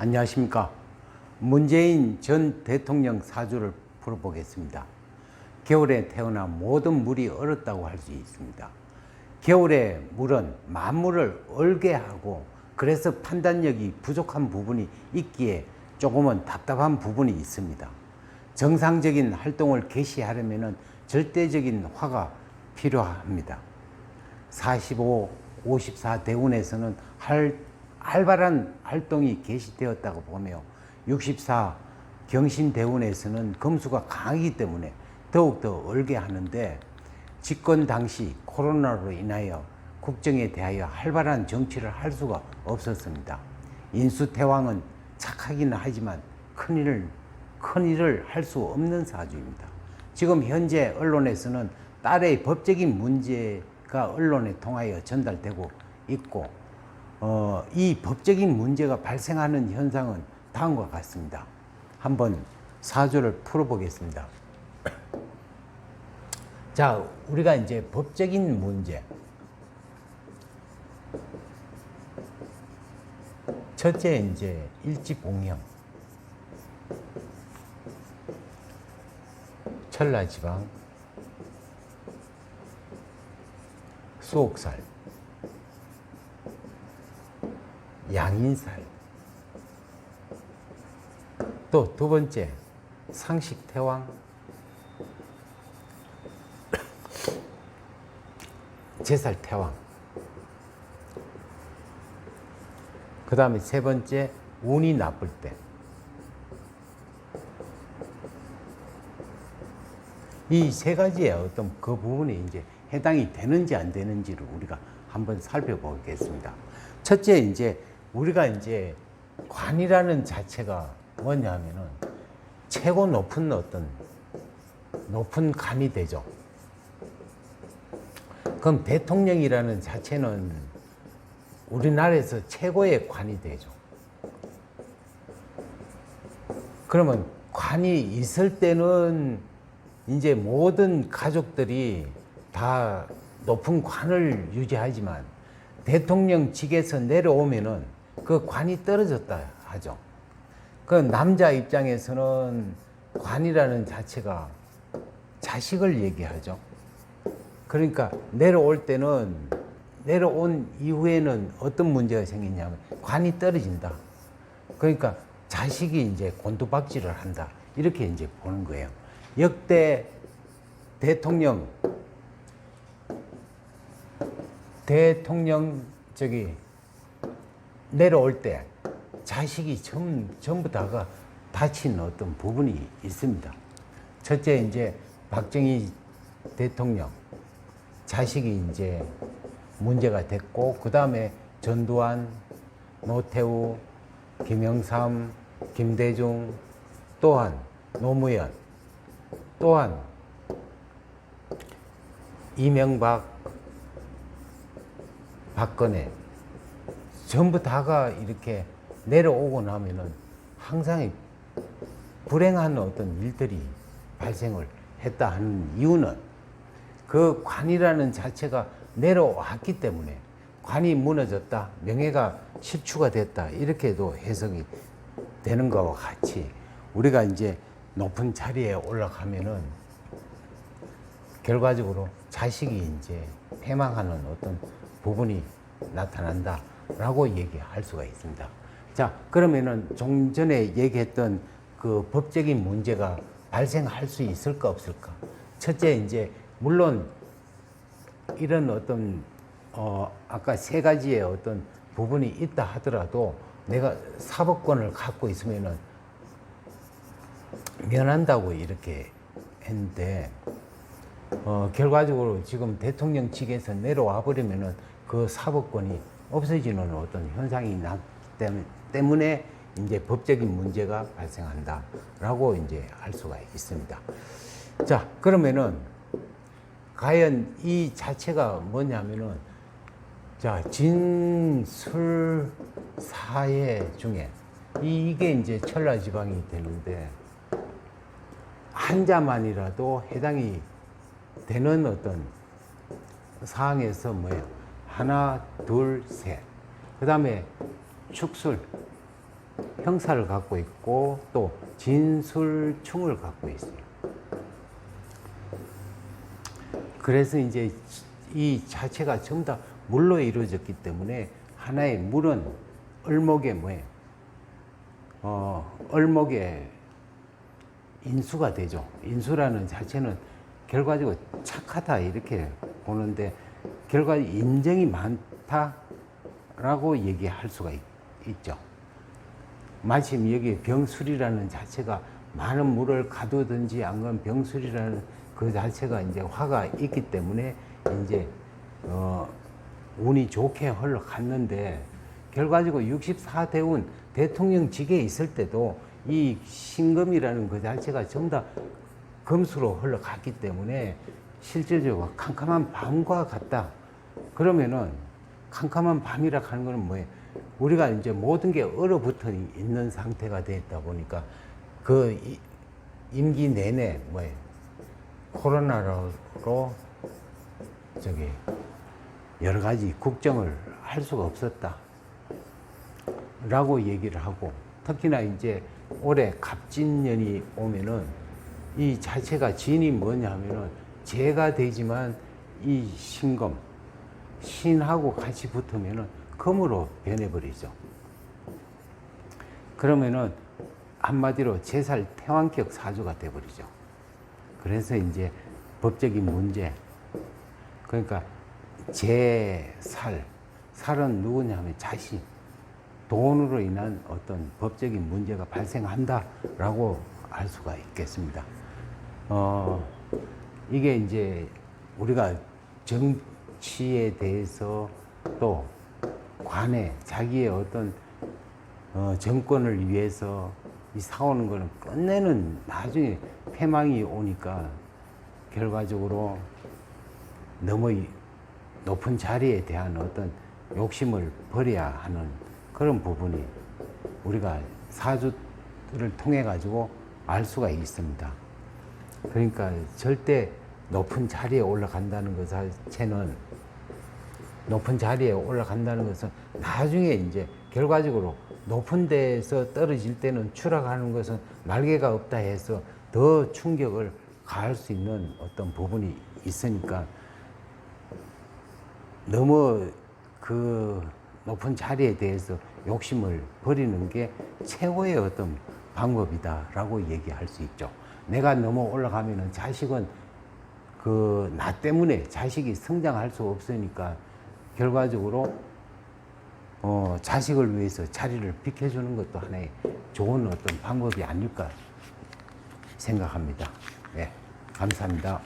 안녕하십니까. 문재인 전 대통령 사주를 풀어보겠습니다. 겨울에 태어나 모든 물이 얼었다고 할 수 있습니다. 겨울에 물은 만물을 얼게 하고, 그래서 판단력이 부족한 부분이 있기에 조금은 답답한 부분이 있습니다. 정상적인 활동을 개시하려면 절대적인 화가 필요합니다. 45, 54 대운에서는 활발한 활동이 개시되었다고 보며 64 경신 대운에서는 금수가 강하기 때문에 더욱더 얼게 하는데, 집권 당시 코로나로 인하여 국정에 대하여 활발한 정치를 할 수가 없었습니다. 인수태왕은 착하기는 하지만 큰일을 할 수 없는 사주입니다. 지금 현재 언론에서는 딸의 법적인 문제가 언론에 통하여 전달되고 있고, 이 법적인 문제가 발생하는 현상은 다음과 같습니다. 한번 사주를 풀어보겠습니다. 자, 우리가 이제 법적인 문제. 첫째, 이제 일지봉형. 천라지방, 수옥살, 양인살. 또 두 번째, 상식태왕, 제살태왕. 그 다음에 세 번째, 운이 나쁠 때. 이 세 가지의 어떤 그 부분이 이제 해당이 되는지 안 되는지를 우리가 한번 살펴보겠습니다. 첫째, 이제 우리가 이제 관이라는 자체가 뭐냐 하면은 최고 높은 어떤 높은 관이 되죠. 그럼 대통령이라는 자체는 우리나라에서 최고의 관이 되죠. 그러면 관이 있을 때는 이제 모든 가족들이 다 높은 관을 유지하지만, 대통령직에서 내려오면은 그 관이 떨어졌다 하죠. 그 남자 입장에서는 관이라는 자체가 자식을 얘기하죠. 그러니까 내려올 때는, 내려온 이후에는 어떤 문제가 생기냐면 관이 떨어진다. 그러니까 자식이 이제 곤두박질을 한다. 이렇게 이제 보는 거예요. 역대 대통령 내려올 때 자식이 전부 다가 다친 어떤 부분이 있습니다. 첫째, 이제 박정희 대통령 자식이 이제 문제가 됐고, 그 다음에 전두환, 노태우, 김영삼, 김대중, 또한 노무현, 또한 이명박, 박근혜, 전부 다가 이렇게 내려오고 나면은 항상 불행한 어떤 일들이 발생을 했다 하는 이유는, 그 관이라는 자체가 내려왔기 때문에, 관이 무너졌다, 명예가 실추가 됐다, 이렇게도 해석이 되는 것과 같이, 우리가 이제 높은 자리에 올라가면은 결과적으로 자식이 이제 패망하는 어떤 부분이 나타난다라고 얘기할 수가 있습니다. 자, 그러면은 좀 전에 얘기했던 그 법적인 문제가 발생할 수 있을까 없을까? 첫째, 이제 물론 이런 어떤 아까 세 가지의 어떤 부분이 있다 하더라도 내가 사법권을 갖고 있으면은 면한다고 이렇게 했는데, 결과적으로 지금 대통령 측에서 내려와 버리면은 그 사법권이 없어지는 어떤 현상이 나기 때문에 이제 법적인 문제가 발생한다라고 이제 할 수가 있습니다. 자, 그러면은 과연 이 자체가 뭐냐면은, 자, 진술사회 중에 이게 이제 천라지방이 되는데, 한자만이라도 해당이 되는 어떤 사항에서 뭐예요? 하나, 둘, 셋. 그 다음에 축술, 형사를 갖고 있고 또 진술충을 갖고 있어요. 그래서 이제 이 자체가 전부 다 물로 이루어졌기 때문에 하나의 물은 을목의 뭐예요? 을목의 인수가 되죠. 인수라는 자체는 결과적으로 착하다 이렇게 보는데 결과적으로 인정이 많다라고 얘기할 수가 있죠. 마침 여기 병술이라는 자체가 많은 물을 가두든지 안 그러면 병술이라는 그 자체가 이제 화가 있기 때문에 이제 운이 좋게 흘러갔는데 결과적으로 64대운 대통령직에 있을 때도 이 신금이라는 그 자체가 전부 다 금수로 흘러갔기 때문에 실질적으로 캄캄한 밤과 같다. 그러면은 캄캄한 밤이라 하는 거는 뭐예요? 우리가 이제 모든 게 얼어붙어 있는 상태가 되었다 보니까 그 임기 내내 뭐예요? 코로나로 저기 여러 가지 국정을 할 수가 없었다. 라고 얘기를 하고 특히나 이제 올해 갑진년이 오면은 이 자체가 진이 뭐냐 하면은 재가 되지만 이 신금, 신하고 같이 붙으면은 금으로 변해버리죠. 그러면은 한마디로 제살 태왕격 사주가 돼버리죠. 그래서 이제 법적인 문제, 그러니까 제살, 살은 누구냐 하면 자신, 돈으로 인한 어떤 법적인 문제가 발생한다라고 알 수가 있겠습니다. 이게 이제 우리가 정치에 대해서 또 관에 자기의 어떤 정권을 위해서 이 싸우는 거는 끝내는 나중에 패망이 오니까 결과적으로 너무 높은 자리에 대한 어떤 욕심을 버려야 하는 그런 부분이 우리가 사주를 통해 가지고 알 수가 있습니다. 그러니까 절대 높은 자리에 올라간다는 것 자체는 높은 자리에 올라간다는 것은 나중에 이제 결과적으로 높은 데에서 떨어질 때는 추락하는 것은 날개가 없다 해서 더 충격을 가할 수 있는 어떤 부분이 있으니까 너무 그 높은 자리에 대해서 욕심을 버리는 게 최고의 어떤 방법이다라고 얘기할 수 있죠. 내가 너무 올라가면은 자식은 그 나 때문에 자식이 성장할 수 없으니까 결과적으로 자식을 위해서 자리를 비켜주는 것도 하나의 좋은 어떤 방법이 아닐까 생각합니다. 네, 감사합니다.